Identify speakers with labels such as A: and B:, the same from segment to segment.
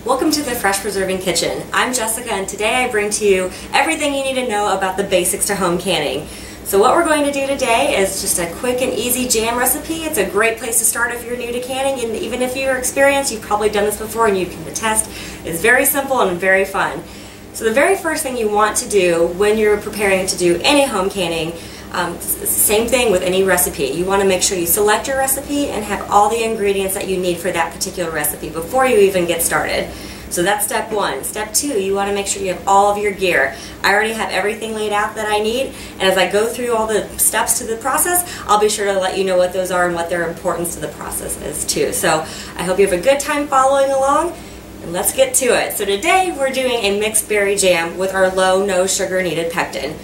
A: Welcome to the Fresh Preserving Kitchen. I'm Jessica, and today I bring to you everything you need to know about the basics to home canning. So what we're going to do today is just a quick and easy jam recipe. It's a great place to start if you're new to canning, and even if you're experienced, you've probably done this before and you can attest. It's very simple and very fun. So the very first thing you want to do when you're preparing to do any home canning, it's the same thing with any recipe. You want to make sure you select your recipe and have all the ingredients that you need for that particular recipe before you even get started. So that's step one. Step two, you want to make sure you have all of your gear. I already have everything laid out that I need, and as I go through all the steps to the process, I'll be sure to let you know what those are and what their importance to the process is too. So I hope you have a good time following along, and let's get to it. So today we're doing a mixed berry jam with our low, no sugar needed pectin.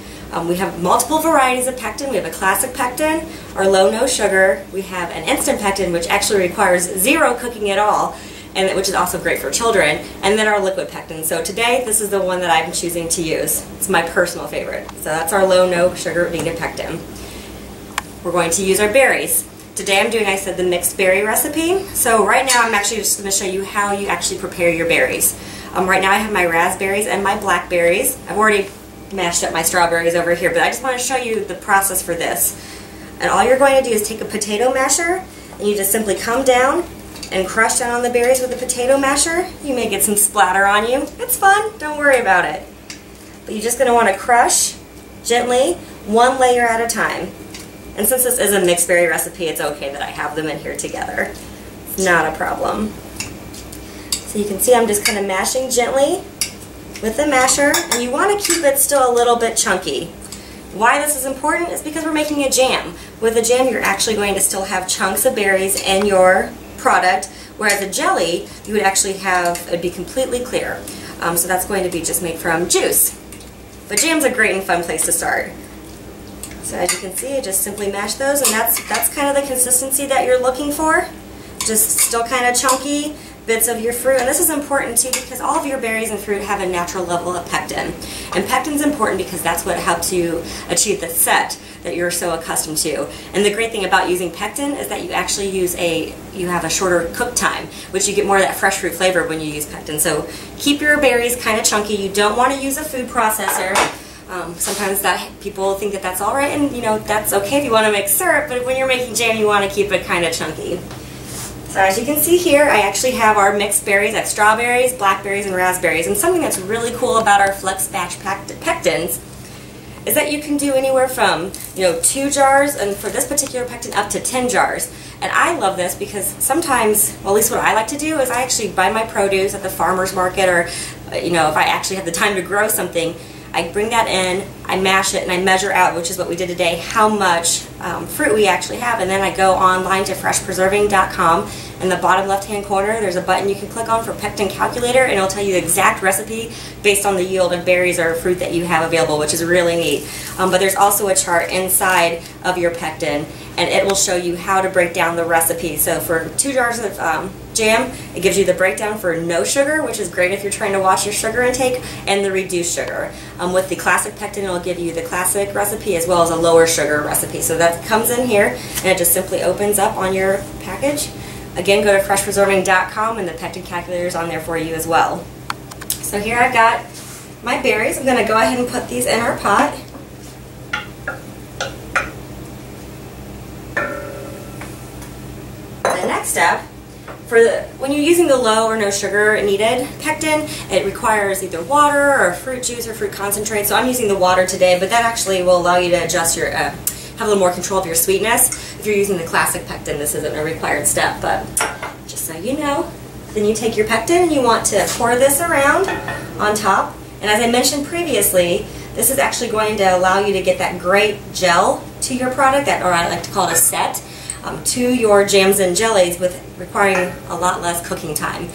A: We have multiple varieties of pectin. We have a classic pectin, our low, no sugar. We have an instant pectin, which actually requires zero cooking at all, and which is also great for children, and then our liquid pectin. So today, this is the one that I'm choosing to use. It's my personal favorite. So that's our low, no sugar needed pectin. We're going to use our berries. Today I'm doing, I said, the mixed berry recipe. So right now I'm actually just going to show you how you actually prepare your berries. Right now I have my raspberries and my blackberries. I've already mashed up my strawberries over here, but I just want to show you the process for this. And all you're going to do is take a potato masher, and you just simply come down and crush down on the berries with a potato masher. You may get some splatter on you. It's fun, don't worry about it. But you're just going to want to crush gently, one layer at a time. And since this is a mixed berry recipe, it's okay that I have them in here together. It's not a problem. So you can see I'm just kind of mashing gently with the masher, and you want to keep it still a little bit chunky. Why this is important is because we're making a jam. With a jam, you're actually going to still have chunks of berries in your product, whereas a jelly, you would actually have, it would be completely clear. So that's going to be just made from juice. But jam's a great and fun place to start. So as you can see, I just simply mash those, and that's kind of the consistency that you're looking for. Just still kind of chunky bits of your fruit, and this is important too because all of your berries and fruit have a natural level of pectin, and pectin's important because that's what helps you achieve the set that you're so accustomed to. And the great thing about using pectin is that you actually you have a shorter cook time, which you get more of that fresh fruit flavor when you use pectin. So keep your berries kind of chunky. You don't want to use a food processor. Sometimes people think that that's all right, and that's okay if you want to make syrup, but when you're making jam, you want to keep it kind of chunky. So as you can see here, I actually have our mixed berries, like strawberries, blackberries, and raspberries. And something that's really cool about our flex batch pectins is that you can do anywhere from 2 jars, and for this particular pectin, up to 10 jars. And I love this because sometimes, well, at least what I like to do is I actually buy my produce at the farmer's market, or if I actually have the time to grow something, I bring that in, I mash it, and I measure out, which is what we did today, how much fruit we actually have. And then I go online to freshpreserving.com. In the bottom left-hand corner, there's a button you can click on for pectin calculator, and it'll tell you the exact recipe based on the yield of berries or fruit that you have available, which is really neat. But there's also a chart inside of your pectin, and it will show you how to break down the recipe. So for 2 jars of jam, it gives you the breakdown for no sugar, which is great if you're trying to watch your sugar intake, and the reduced sugar. With the classic pectin, it'll give you the classic recipe as well as a lower sugar recipe. So that comes in here, and it just simply opens up on your package. Again, go to freshpreserving.com, and the pectin calculator is on there for you as well. So here I've got my berries. I'm going to go ahead and put these in our pot. The next step, when you're using the low or no sugar needed pectin, it requires either water or fruit juice or fruit concentrate. So I'm using the water today, but that actually will allow you to adjust your, have a little more control of your sweetness. If you're using the classic pectin, this isn't a required step, but just so you know. Then you take your pectin and you want to pour this around on top. And as I mentioned previously, this is actually going to allow you to get that great gel to your product, or I like to call it a set, to your jams and jellies, with requiring a lot less cooking time.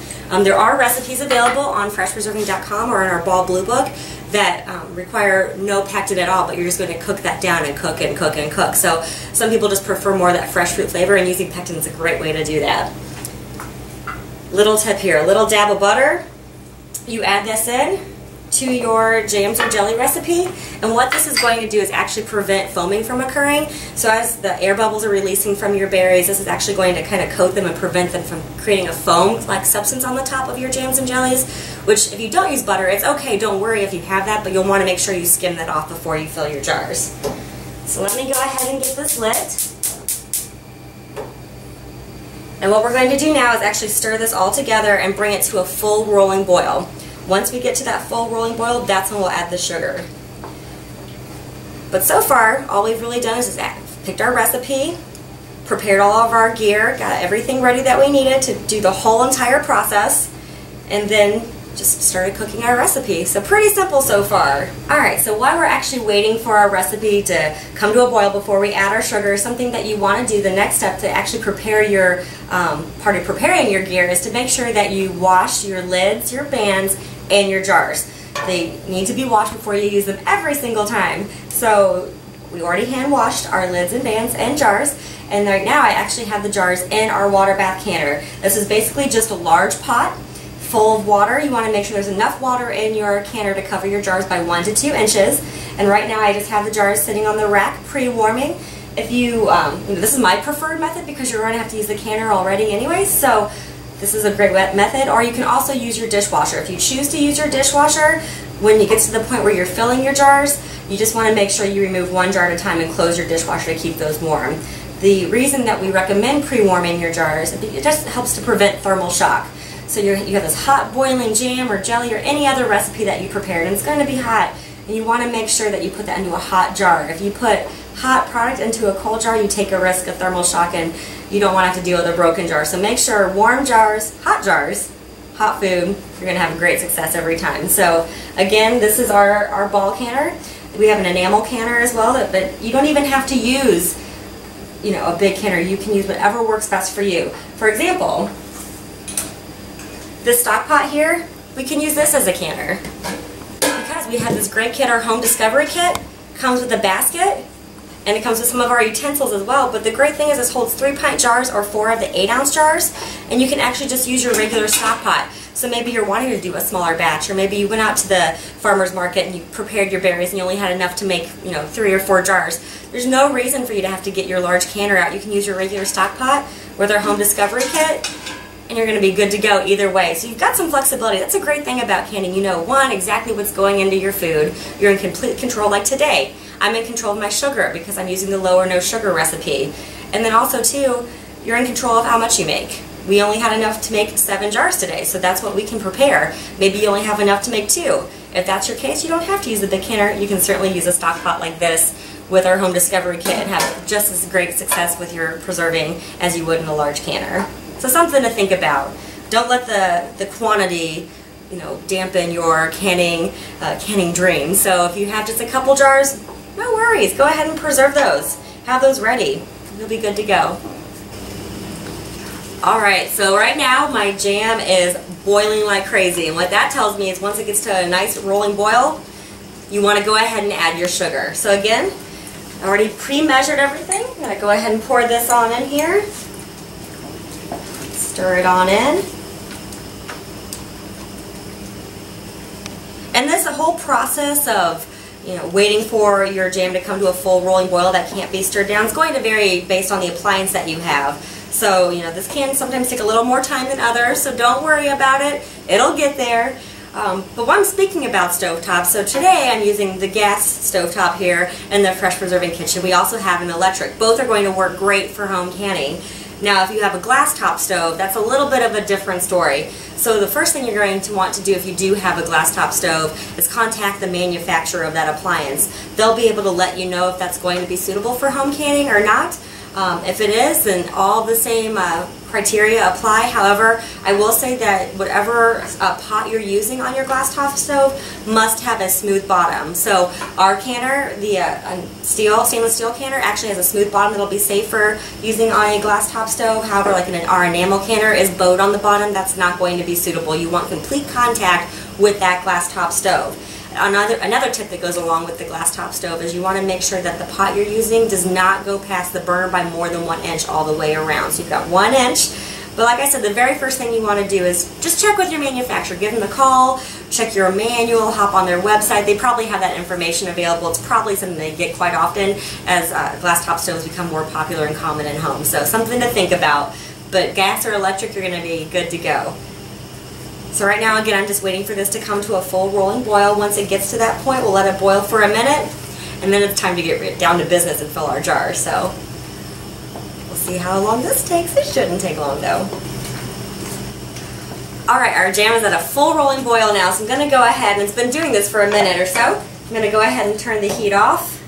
A: There are recipes available on freshpreserving.com or in our Ball Blue Book that require no pectin at all, but you're just going to cook that down and cook and cook and cook. So some people just prefer more of that fresh fruit flavor, and using pectin is a great way to do that. Little tip here, a little dab of butter. You add this in to your jams or jelly recipe. And what this is going to do is actually prevent foaming from occurring. So as the air bubbles are releasing from your berries, this is actually going to kind of coat them and prevent them from creating a foam-like substance on the top of your jams and jellies, which if you don't use butter, it's okay, don't worry if you have that, but you'll want to make sure you skim that off before you fill your jars. So let me go ahead and get this lit. And what we're going to do now is actually stir this all together and bring it to a full rolling boil. Once we get to that full rolling boil, that's when we'll add the sugar. But so far, all we've really done is picked our recipe, prepared all of our gear, got everything ready that we needed to do the whole entire process, and then just started cooking our recipe. So pretty simple so far. Alright, so while we're actually waiting for our recipe to come to a boil before we add our sugar, something that you want to do, the next step to actually prepare your, part of preparing your gear is to make sure that you wash your lids, your bands, and your jars. They need to be washed before you use them every single time. So we already hand washed our lids and bands and jars, and right now I actually have the jars in our water bath canner. This is basically just a large pot full of water. You want to make sure there's enough water in your canner to cover your jars by 1 to 2 inches. And right now I just have the jars sitting on the rack pre-warming. If you, this is my preferred method because you're going to have to use the canner already anyways, so this is a great method. Or you can also use your dishwasher. If you choose to use your dishwasher, when you get to the point where you're filling your jars, you just want to make sure you remove 1 jar at a time and close your dishwasher to keep those warm. The reason that we recommend pre-warming your jars, it just helps to prevent thermal shock. So you have this hot boiling jam or jelly or any other recipe that you prepared, and it's going to be hot, and you want to make sure that you put that into a hot jar. If you put hot product into a cold jar, you take a risk of thermal shock and you don't want to have to deal with a broken jar. So make sure warm jars, hot food, you're going to have great success every time. So again, this is our ball canner. We have an enamel canner as well, but you don't even have to use, a big canner. You can use whatever works best for you. For example, this stock pot here, we can use this as a canner because we have this great kit, our home discovery kit. Comes with a basket and it comes with some of our utensils as well, but the great thing is this holds 3-pint jars or 4 of the 8-ounce jars, and you can actually just use your regular stock pot. So maybe you're wanting to do a smaller batch, or maybe you went out to the farmer's market and you prepared your berries and you only had enough to make 3 or 4 jars. There's no reason for you to have to get your large canner out. You can use your regular stock pot with our home discovery kit, and you're going to be good to go either way. So you've got some flexibility. That's a great thing about canning. You know, 1, exactly what's going into your food. You're in complete control. Like today, I'm in control of my sugar because I'm using the low or no sugar recipe. And then also 2, you're in control of how much you make. We only had enough to make 7 jars today, so that's what we can prepare. Maybe you only have enough to make 2. If that's your case, you don't have to use the big canner. You can certainly use a stock pot like this with our home discovery kit and have just as great success with your preserving as you would in a large canner. So something to think about. Don't let the quantity, dampen your canning dreams. So if you have just a couple jars, no worries. Go ahead and preserve those. Have those ready. You'll be good to go. Alright, so right now my jam is boiling like crazy, and what that tells me is once it gets to a nice rolling boil, you want to go ahead and add your sugar. So again, I already pre-measured everything. I'm going to go ahead and pour this on in here. Stir it on in. And this whole process of waiting for your jam to come to a full rolling boil that can't be stirred down is going to vary based on the appliance that you have. So, this can sometimes take a little more time than others, so don't worry about it. It'll get there. But when I'm speaking about stovetop, so today I'm using the gas stovetop here in the Fresh Preserving Kitchen. We also have an electric. Both are going to work great for home canning. Now, if you have a glass top stove, that's a little bit of a different story. So the first thing you're going to want to do if you do have a glass top stove is contact the manufacturer of that appliance. They'll be able to let you know if that's going to be suitable for home canning or not. If it is, then all the same criteria apply. However, I will say that whatever pot you're using on your glass top stove must have a smooth bottom. So our canner, the stainless steel canner, actually has a smooth bottom that'll be safe for using on a glass top stove. However, like our enamel canner is bowed on the bottom. That's not going to be suitable. You want complete contact with that glass top stove. Another tip that goes along with the glass top stove is you want to make sure that the pot you're using does not go past the burner by more than 1 inch all the way around. So you've got 1 inch. But like I said, the very first thing you want to do is just check with your manufacturer. Give them a call, check your manual, hop on their website. They probably have that information available. It's probably something they get quite often as glass top stoves become more popular and common in homes. So something to think about. But gas or electric, you're going to be good to go. So right now, again, I'm just waiting for this to come to a full rolling boil. Once it gets to that point, we'll let it boil for a minute, and then it's time to get down to business and fill our jar. So we'll see how long this takes. It shouldn't take long, though. Alright, our jam is at a full rolling boil now, so I'm going to go ahead, and it's been doing this for a minute or so. I'm going to go ahead and turn the heat off,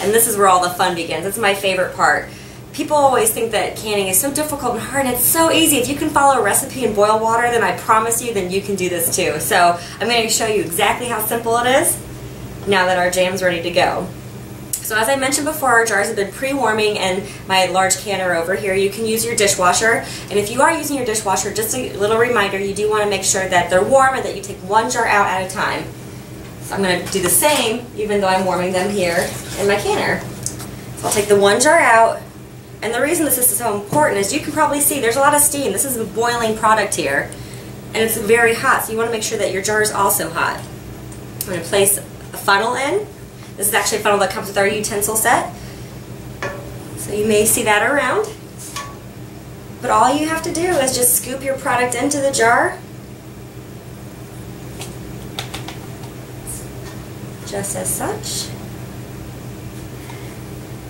A: and this is where all the fun begins. It's my favorite part. People always think that canning is so difficult and hard, and it's so easy. If you can follow a recipe and boil water, then I promise you, then you can do this too. So I'm going to show you exactly how simple it is now that our jam's ready to go. So as I mentioned before, our jars have been pre-warming in my large canner over here. You can use your dishwasher, and if you are using your dishwasher, just a little reminder, you do want to make sure that they're warm and that you take one jar out at a time. So I'm going to do the same, even though I'm warming them here in my canner. So I'll take the one jar out. And the reason this is so important is you can probably see there's a lot of steam. This is a boiling product here, and it's very hot, so you want to make sure that your jar is also hot. I'm going to place a funnel in. This is actually a funnel that comes with our utensil set, so you may see that around. But all you have to do is just scoop your product into the jar, just as such.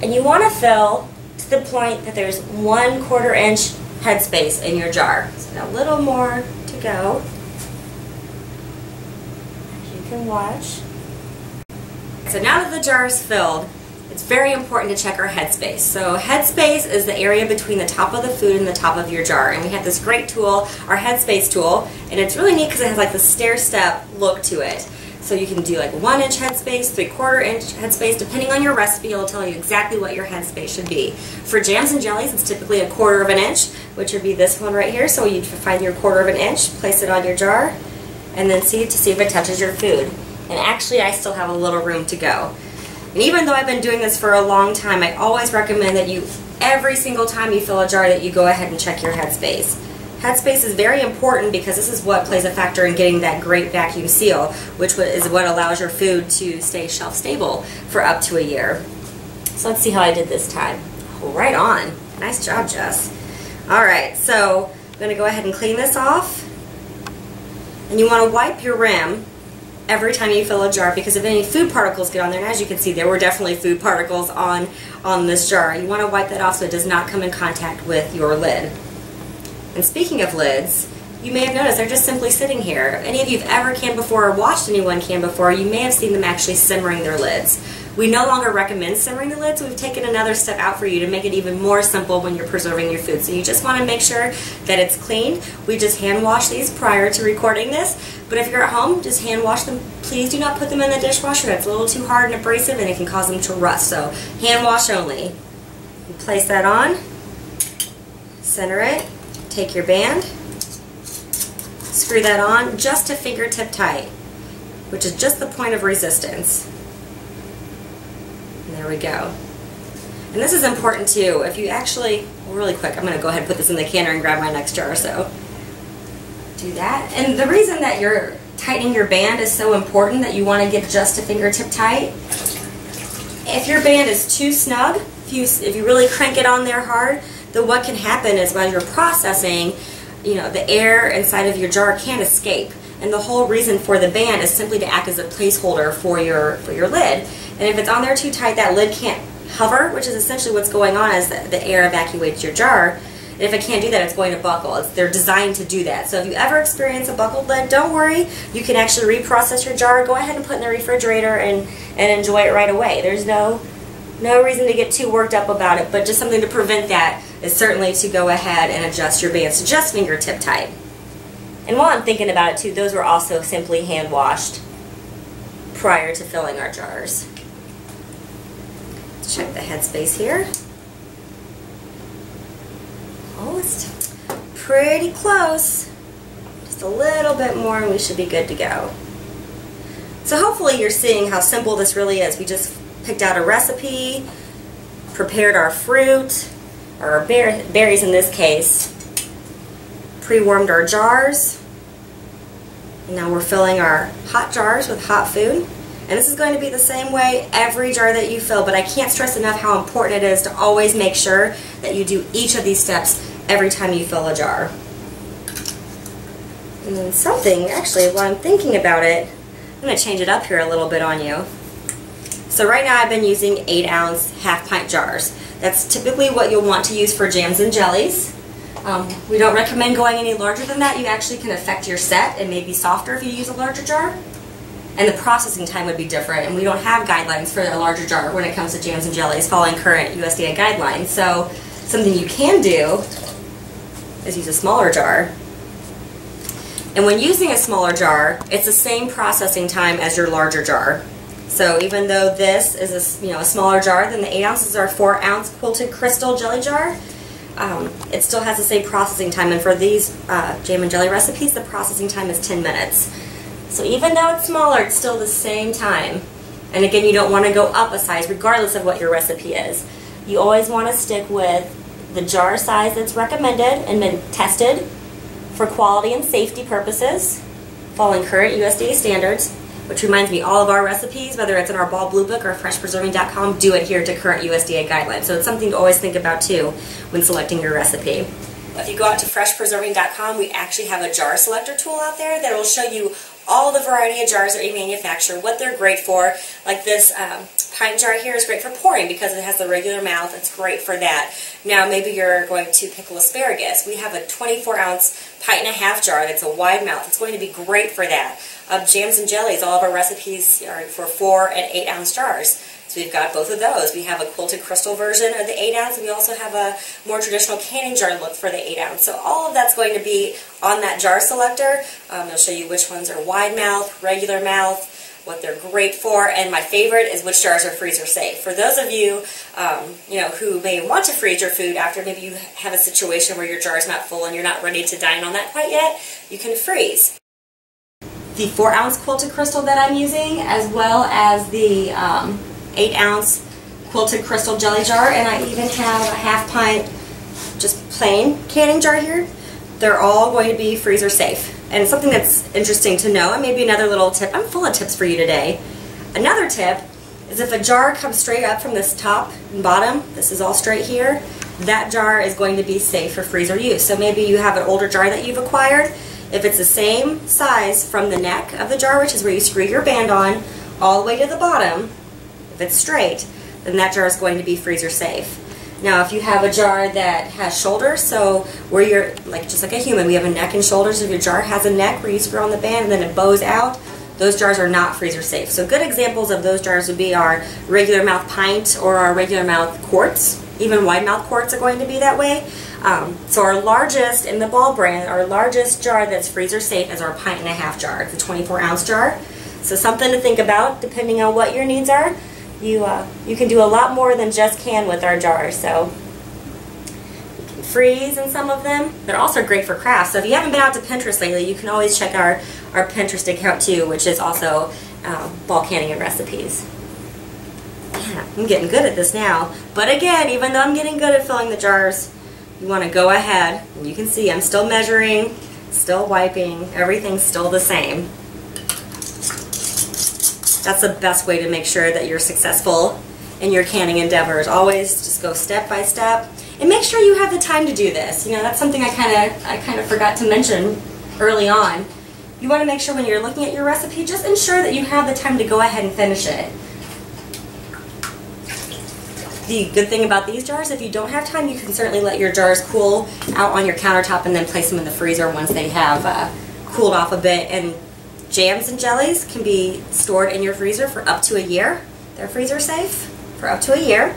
A: And you want to fill to the point that there's 1/4 inch headspace in your jar. So a little more to go, as you can watch. So now that the jar is filled, it's very important to check our headspace. So headspace is the area between the top of the food and the top of your jar. And we have this great tool, our headspace tool, and it's really neat because it has like the stair-step look to it. So you can do like 1 inch headspace, 3/4 inch headspace, depending on your recipe. It'll tell you exactly what your headspace should be. For jams and jellies, it's typically 1/4 inch, which would be this one right here. So you find your 1/4 inch, place it on your jar, and then see if it touches your food. And actually, I still have a little room to go. And even though I've been doing this for a long time, I always recommend that you, every single time you fill a jar, that you go ahead and check your headspace. Headspace is very important because this is what plays a factor in getting that great vacuum seal, which is what allows your food to stay shelf stable for up to a year. So let's see how I did this time. Oh, right on. Nice job, Jess. Alright, so I'm going to go ahead and clean this off. And you want to wipe your rim every time you fill a jar, because if any food particles get on there, and as you can see, there were definitely food particles on this jar. You want to wipe that off so it does not come in contact with your lid. And speaking of lids, you may have noticed they're just simply sitting here. If any of you have ever canned before or watched anyone can before, you may have seen them actually simmering their lids. We no longer recommend simmering the lids. We've taken another step out for you to make it even more simple when you're preserving your food. So you just want to make sure that it's clean. We just hand wash these prior to recording this. But if you're at home, just hand wash them. Please do not put them in the dishwasher. That's a little too hard and abrasive, and it can cause them to rust. So hand wash only. You place that on, center it. Take your band, screw that on just to fingertip tight, which is just the point of resistance. And there we go. And this is important too. If you actually, really quick, I'm going to go ahead and put this in the canner and grab my next jar, so do that. And the reason that you're tightening your band is so important, that you want to get just to fingertip tight. If your band is too snug, if you really crank it on there hard, then what can happen is while you're processing, the air inside of your jar can't escape. And the whole reason for the band is simply to act as a placeholder for your lid. And if it's on there too tight, that lid can't hover, which is essentially what's going on as the air evacuates your jar. And if it can't do that, it's going to buckle. They're designed to do that. So if you ever experience a buckled lid, don't worry. You can actually reprocess your jar. Go ahead and put it in the refrigerator and enjoy it right away. There's no reason to get too worked up about it, but just something to prevent that is certainly to go ahead and adjust your bands to just fingertip tight. And while I'm thinking about it too, those were also simply hand washed prior to filling our jars. Let's check the headspace here. Almost pretty close. Just a little bit more and we should be good to go. So hopefully you're seeing how simple this really is. We just picked out a recipe, prepared our fruit, or our berries in this case, pre-warmed our jars, And now we're filling our hot jars with hot food. And this is going to be the same way every jar that you fill, but I can't stress enough how important it is to always make sure that you do each of these steps every time you fill a jar. And then something, actually, while I'm thinking about it, I'm going to change it up here a little bit on you. So right now I've been using 8-ounce half-pint jars. That's typically what you'll want to use for jams and jellies. We don't recommend going any larger than that. You actually can affect your set. It may be softer if you use a larger jar. And the processing time would be different, and we don't have guidelines for a larger jar when it comes to jams and jellies following current USDA guidelines. So something you can do is use a smaller jar. And when using a smaller jar, it's the same processing time as your larger jar. So even though this is a smaller jar than the 8 ounces, our 4-ounce quilted crystal jelly jar, it still has the same processing time. And for these jam and jelly recipes, the processing time is 10 minutes. So even though it's smaller, it's still the same time. And again, you don't want to go up a size regardless of what your recipe is. You always want to stick with the jar size that's recommended and been tested for quality and safety purposes, following current USDA standards, which reminds me, all of our recipes, whether it's in our Ball Blue Book or freshpreserving.com, do adhere to current USDA guidelines. So it's something to always think about too when selecting your recipe. If you go out to freshpreserving.com, we actually have a jar selector tool out there that will show you all the variety of jars that we manufacture, what they're great for. Like this pint jar here is great for pouring because it has the regular mouth. It's great for that. Now maybe you're going to pickle asparagus. We have a 24-ounce pint and a half jar that's a wide mouth. It's going to be great for that. Jams and jellies, all of our recipes are for 4 and 8-ounce jars. So we've got both of those. We have a quilted crystal version of the 8-ounce, and we also have a more traditional canning jar look for the 8-ounce. So all of that's going to be on that jar selector. It'll show you which ones are wide mouth, regular mouth, what they're great for, and my favorite is which jars are freezer safe. For those of you, who may want to freeze your food after maybe you have a situation where your jar is not full and you're not ready to dine on that quite yet, you can freeze. The 4-ounce quilted crystal that I'm using, as well as the 8-ounce quilted crystal jelly jar, and I even have a half-pint just plain canning jar here. They're all going to be freezer safe. And something that's interesting to know, and maybe another little tip, I'm full of tips for you today. Another tip is if a jar comes straight up from this top and bottom, this is all straight here, that jar is going to be safe for freezer use. So maybe you have an older jar that you've acquired. If it's the same size from the neck of the jar, which is where you screw your band on, all the way to the bottom, if it's straight, then that jar is going to be freezer safe. Now if you have a jar that has shoulders, so where you're just like a human, we have a neck and shoulders. If your jar has a neck where you screw on the band and then it bows out, those jars are not freezer safe. So good examples of those jars would be our regular mouth pint or our regular mouth quarts. Even wide mouth quarts are going to be that way. So our largest in the Ball brand, our largest jar that's freezer safe is our pint and a half jar. It's a 24-ounce jar. So something to think about depending on what your needs are. You can do a lot more than just can with our jars. So you can freeze in some of them. They're also great for crafts. So if you haven't been out to Pinterest lately, you can always check our Pinterest account too, which is also Ball Canning and Recipes. Yeah, I'm getting good at this now. But again, even though I'm getting good at filling the jars, you want to go ahead, and you can see I'm still measuring, still wiping, everything's still the same. That's the best way to make sure that you're successful in your canning endeavors. Always just go step by step, and make sure you have the time to do this. You know, that's something I kind of forgot to mention early on. You want to make sure when you're looking at your recipe, just ensure that you have the time to go ahead and finish it. The good thing about these jars, if you don't have time, you can certainly let your jars cool out on your countertop and then place them in the freezer once they have cooled off a bit. And jams and jellies can be stored in your freezer for up to a year. They're freezer safe for up to a year.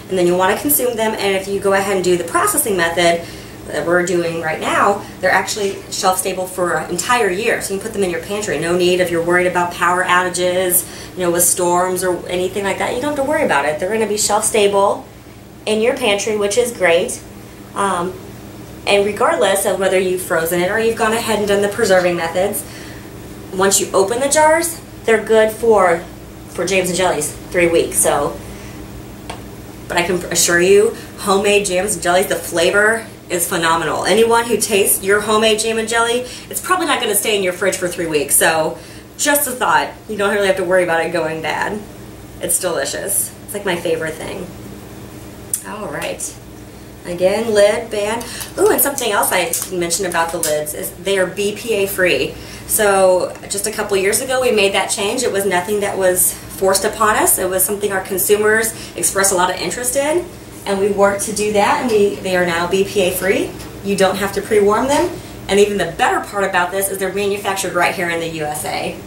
A: And then you'll want to consume them, and if you go ahead and do the processing method that we're doing right now, they're actually shelf stable for an entire year. So you can put them in your pantry. No need if you're worried about power outages, with storms or anything like that. You don't have to worry about it. They're going to be shelf stable in your pantry, which is great. And regardless of whether you've frozen it or you've gone ahead and done the preserving methods, once you open the jars, they're good for jams and jellies, 3 weeks. So, but I can assure you, homemade jams and jellies, the flavor is phenomenal. Anyone who tastes your homemade jam and jelly, it's probably not going to stay in your fridge for 3 weeks. So just a thought, you don't really have to worry about it going bad. It's delicious. It's like my favorite thing. All right. Again, lid, band. Ooh, and something else I mentioned about the lids is they are BPA free. So just a couple years ago we made that change. It was nothing that was forced upon us. It was something our consumers expressed a lot of interest in, and we worked to do that, and they are now BPA free. You don't have to pre-warm them, and even the better part about this is they're manufactured right here in the USA.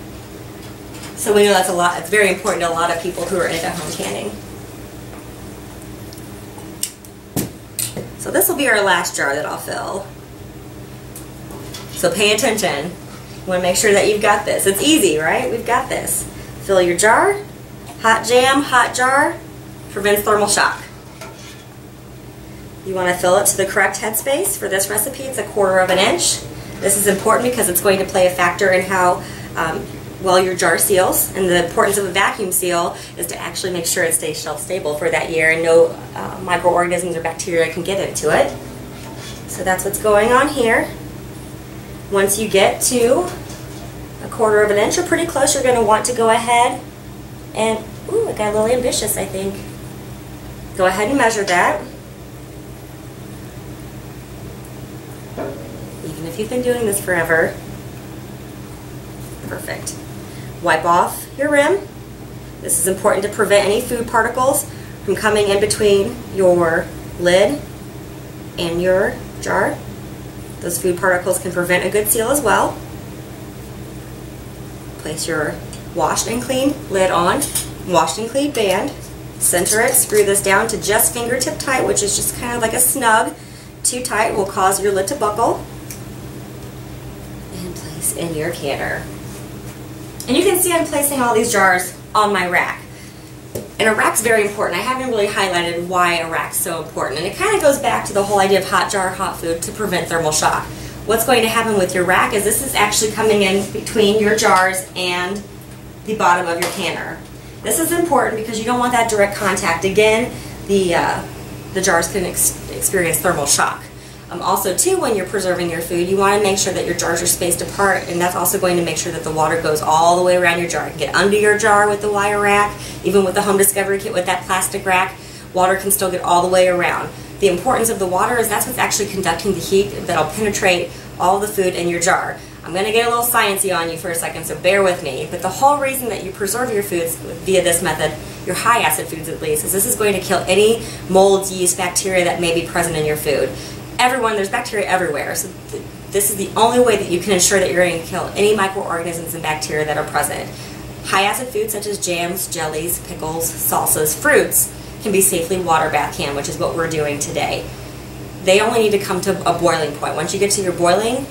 A: So we know that's a lot. It's very important to a lot of people who are into home canning. So this will be our last jar that I'll fill. So pay attention. You want to make sure that you've got this. It's easy, right? We've got this. Fill your jar. Hot jam, hot jar, prevents thermal shock. You want to fill it to the correct headspace. For this recipe, it's 1/4 inch. This is important because it's going to play a factor in how well your jar seals. And the importance of a vacuum seal is to actually make sure it stays shelf stable for that year and no microorganisms or bacteria can get into it. So that's what's going on here. Once you get to 1/4 inch or pretty close, you're going to want to go ahead and, ooh, it got a little ambitious, I think. Go ahead and measure that. Even if you've been doing this forever. Perfect. Wipe off your rim. This is important to prevent any food particles from coming in between your lid and your jar. Those food particles can prevent a good seal as well. Place your washed and clean lid on, washed and clean band. Center it, screw this down to just fingertip tight, which is just kind of like a snug. Too tight will cause your lid to buckle. And place in your canner. And you can see I'm placing all these jars on my rack. And a rack's very important. I haven't really highlighted why a rack's so important. And it kind of goes back to the whole idea of hot jar, hot food to prevent thermal shock. What's going to happen with your rack is this is actually coming in between your jars and the bottom of your canner. This is important because you don't want that direct contact. Again, the jars can experience thermal shock. Also, too, when you're preserving your food, you want to make sure that your jars are spaced apart, and that's also going to make sure that the water goes all the way around your jar. You can get under your jar with the wire rack, even with the Home Discovery Kit with that plastic rack, water can still get all the way around. The importance of the water is that's what's actually conducting the heat that'll penetrate all the food in your jar. I'm going to get a little sciencey on you for a second, so bear with me. But the whole reason that you preserve your foods via this method, your high acid foods at least, is this is going to kill any molds, yeast, bacteria that may be present in your food. There's bacteria everywhere, so this is the only way that you can ensure that you're going to kill any microorganisms and bacteria that are present. High acid foods such as jams, jellies, pickles, salsas, fruits can be safely water bath canned, which is what we're doing today. They only need to come to a boiling point. Once you get to your boiling,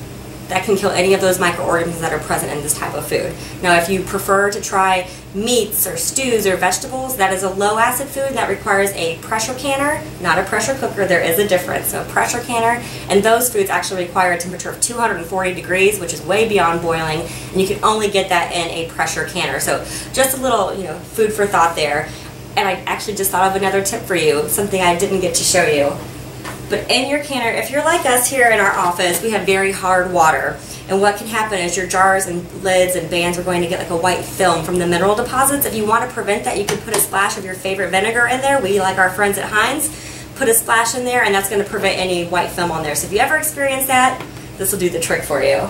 A: that can kill any of those microorganisms that are present in this type of food. Now, if you prefer to try meats or stews or vegetables, that is a low acid food that requires a pressure canner, not a pressure cooker. There is a difference. So a pressure canner, and those foods actually require a temperature of 240 degrees, which is way beyond boiling, and you can only get that in a pressure canner. So just a little, food for thought there. And I actually just thought of another tip for you, something I didn't get to show you. But in your canner, if you're like us here in our office, we have very hard water. And what can happen is your jars and lids and bands are going to get like a white film from the mineral deposits. If you want to prevent that, you can put a splash of your favorite vinegar in there. We, like our friends at Heinz, put a splash in there, and that's going to prevent any white film on there. So if you ever experience that, this will do the trick for you.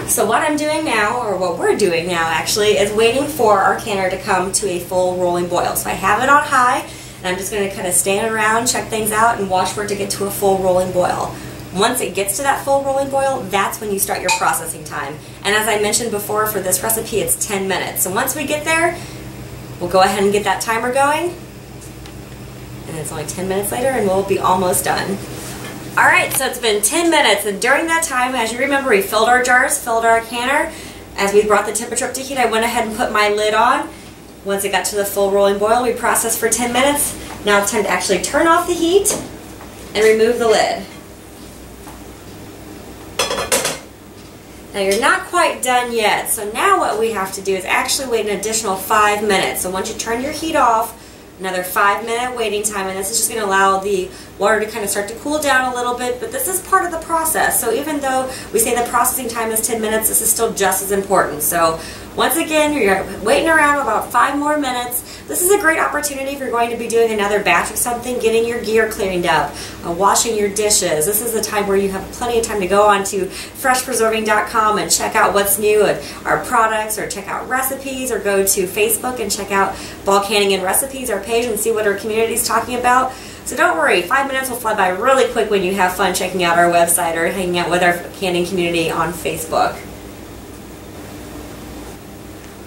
A: So what I'm doing now, or what we're doing now actually, is waiting for our canner to come to a full rolling boil. So I have it on high, and I'm just going to kind of stand around, check things out, and watch for it to get to a full rolling boil. Once it gets to that full rolling boil, that's when you start your processing time. And as I mentioned before, for this recipe, it's 10 minutes. So once we get there, we'll go ahead and get that timer going. And it's only 10 minutes later, and we'll be almost done. Alright, so it's been 10 minutes, and during that time, as you remember, we filled our jars, filled our canner. As we brought the temperature up to heat, I went ahead and put my lid on. Once it got to the full rolling boil, we processed for 10 minutes. Now it's time to actually turn off the heat and remove the lid. Now you're not quite done yet, so now what we have to do is actually wait an additional 5 minutes. So once you turn your heat off, Another 5-minute waiting time, and this is just going to allow the water to kind of start to cool down a little bit, but this is part of the process. So even though we say the processing time is 10 minutes, this is still just as important. So once again, you're waiting around about 5 more minutes. This is a great opportunity if you're going to be doing another batch of something, getting your gear cleaned up, washing your dishes. This is the time where you have plenty of time to go on to freshpreserving.com and check out what's new at our products, or check out recipes, or go to Facebook and check out Ball Canning and Recipes, our page, and see what our community is talking about. So don't worry, 5 minutes will fly by really quick when you have fun checking out our website or hanging out with our canning community on Facebook.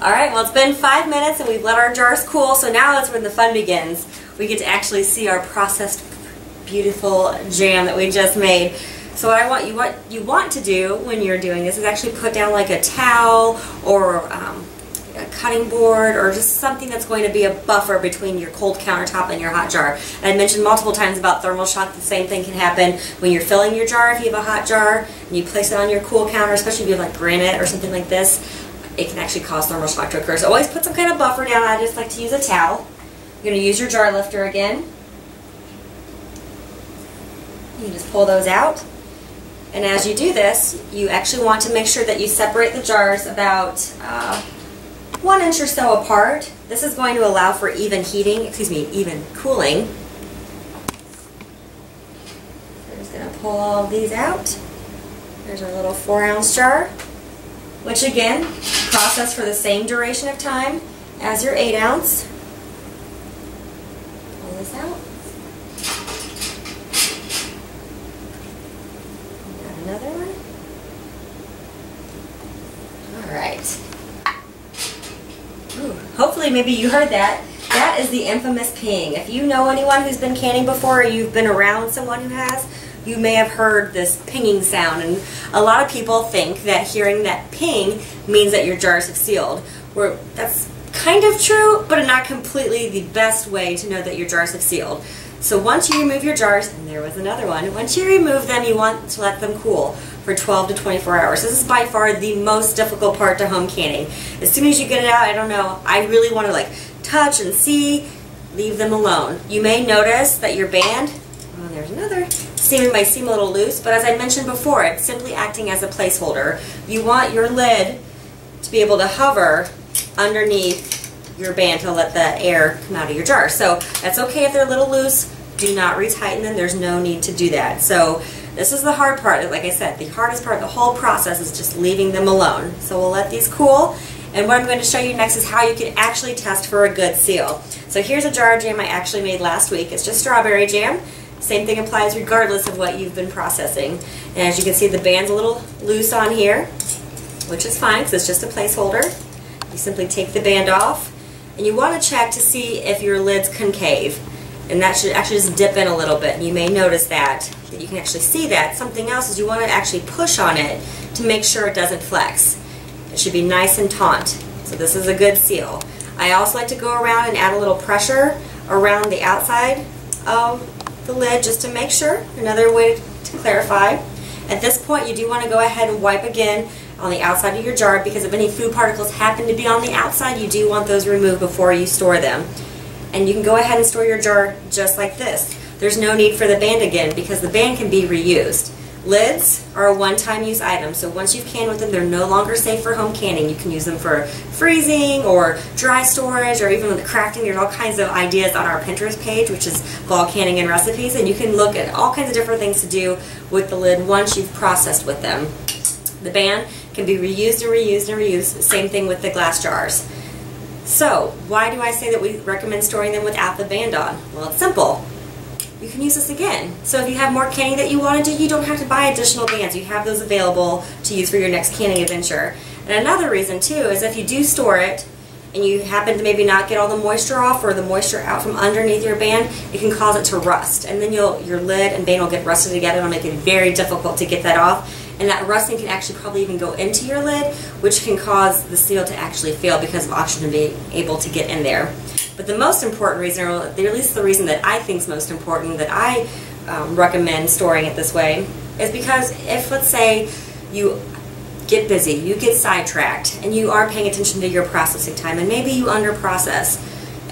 A: Alright, well, it's been 5 minutes and we've let our jars cool, so now that's when the fun begins. We get to actually see our processed, beautiful jam that we just made. So what you want to do when you're doing this is actually put down like a towel or a cutting board, or just something that's going to be a buffer between your cold countertop and your hot jar. And I mentioned multiple times about thermal shock. The same thing can happen when you're filling your jar. If you have a hot jar and you place it on your cool counter, especially if you have like granite or something like this, it can actually cause thermal shock to occur. So always put some kind of buffer down. I just like to use a towel. You're going to use your jar lifter again. You just pull those out. And as you do this, you actually want to make sure that you separate the jars about 1 inch or so apart. This is going to allow for even cooling. We're just going to pull all of these out. There's our little 4-ounce jar, which again, process for the same duration of time as your 8-ounce. Pull this out. Got another one. Alright. Hopefully maybe you heard that. That is the infamous ping. If you know anyone who's been canning before, or you've been around someone who has, you may have heard this pinging sound, and a lot of people think that hearing that ping means that your jars have sealed. That's kind of true, but not completely the best way to know that your jars have sealed. So once you remove your jars, and there was another one, once you remove them, you want to let them cool for 12 to 24 hours. This is by far the most difficult part to home canning. As soon as you get it out, I don't know, I really want to like touch and see, leave them alone. You may notice that your band, oh, there's another, might seem a little loose, but as I mentioned before, it's simply acting as a placeholder. You want your lid to be able to hover underneath your band to let the air come out of your jar. So that's okay if they're a little loose. Do not retighten them. There's no need to do that. So this is the hard part. Like I said, the hardest part of the whole process is just leaving them alone. So we'll let these cool. And what I'm going to show you next is how you can actually test for a good seal. So here's a jar of jam I actually made last week. It's just strawberry jam. Same thing applies regardless of what you've been processing. And as you can see, the band's a little loose on here, which is fine because it's just a placeholder. You simply take the band off, and you want to check to see if your lid's concave. And that should actually just dip in a little bit. And you may notice that you can actually see that. Something else is you want to actually push on it to make sure it doesn't flex. It should be nice and taut. So this is a good seal. I also like to go around and add a little pressure around the outside of the lid just to make sure. Another way to clarify. At this point, you do want to go ahead and wipe again on the outside of your jar, because if any food particles happen to be on the outside, you do want those removed before you store them. And you can go ahead and store your jar just like this. There's no need for the band again because the band can be reused. Lids are a one-time use item, so once you've canned with them, they're no longer safe for home canning. You can use them for freezing or dry storage, or even with crafting. There's all kinds of ideas on our Pinterest page, which is Ball Canning and Recipes, and you can look at all kinds of different things to do with the lid once you've processed with them. The band can be reused and reused and reused. Same thing with the glass jars. So, why do I say that we recommend storing them without the band on? Well, it's simple. You can use this again. So if you have more canning that you want to do, you don't have to buy additional bands. You have those available to use for your next canning adventure. And another reason too is if you do store it and you happen to maybe not get all the moisture off or the moisture out from underneath your band, it can cause it to rust. And then your lid and band will get rusted together. It'll make it very difficult to get that off. And that rusting can actually probably even go into your lid, which can cause the seal to actually fail because of oxygen being able to get in there. But the most important reason, or at least the reason that I think is most important, that I recommend storing it this way, is because if, let's say, you get busy, you get sidetracked, and you are paying attention to your processing time, and maybe you underprocess,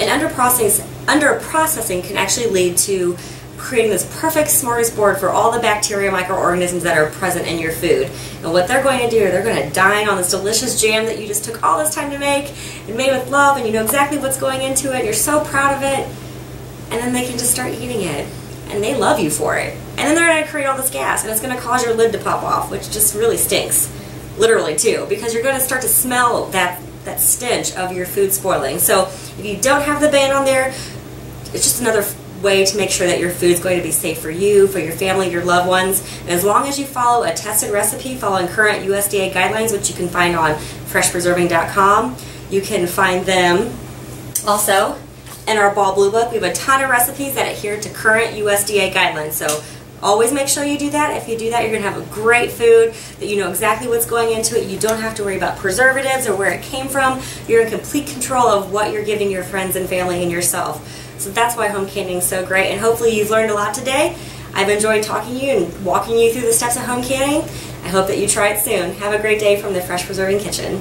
A: And underprocessing can actually lead to creating this perfect smorgasbord for all the bacteria, microorganisms that are present in your food. And what they're going to do, they're going to dine on this delicious jam that you just took all this time to make and made with love, and you know exactly what's going into it, and you're so proud of it, and then they can just start eating it. And they love you for it. And then they're going to create all this gas, and it's going to cause your lid to pop off, which just really stinks. Literally, too, because you're going to start to smell that stench of your food spoiling. So if you don't have the ban on there, it's just another way to make sure that your food's going to be safe for you, for your family, your loved ones. And as long as you follow a tested recipe, following current USDA guidelines, which you can find on freshpreserving.com, you can find them also in our Ball Blue Book. We have a ton of recipes that adhere to current USDA guidelines. So always make sure you do that. If you do that, you're going to have a great food that you know exactly what's going into it. You don't have to worry about preservatives or where it came from. You're in complete control of what you're giving your friends and family and yourself. So that's why home canning is so great. And hopefully you've learned a lot today. I've enjoyed talking to you and walking you through the steps of home canning. I hope that you try it soon. Have a great day from the Fresh Preserving Kitchen.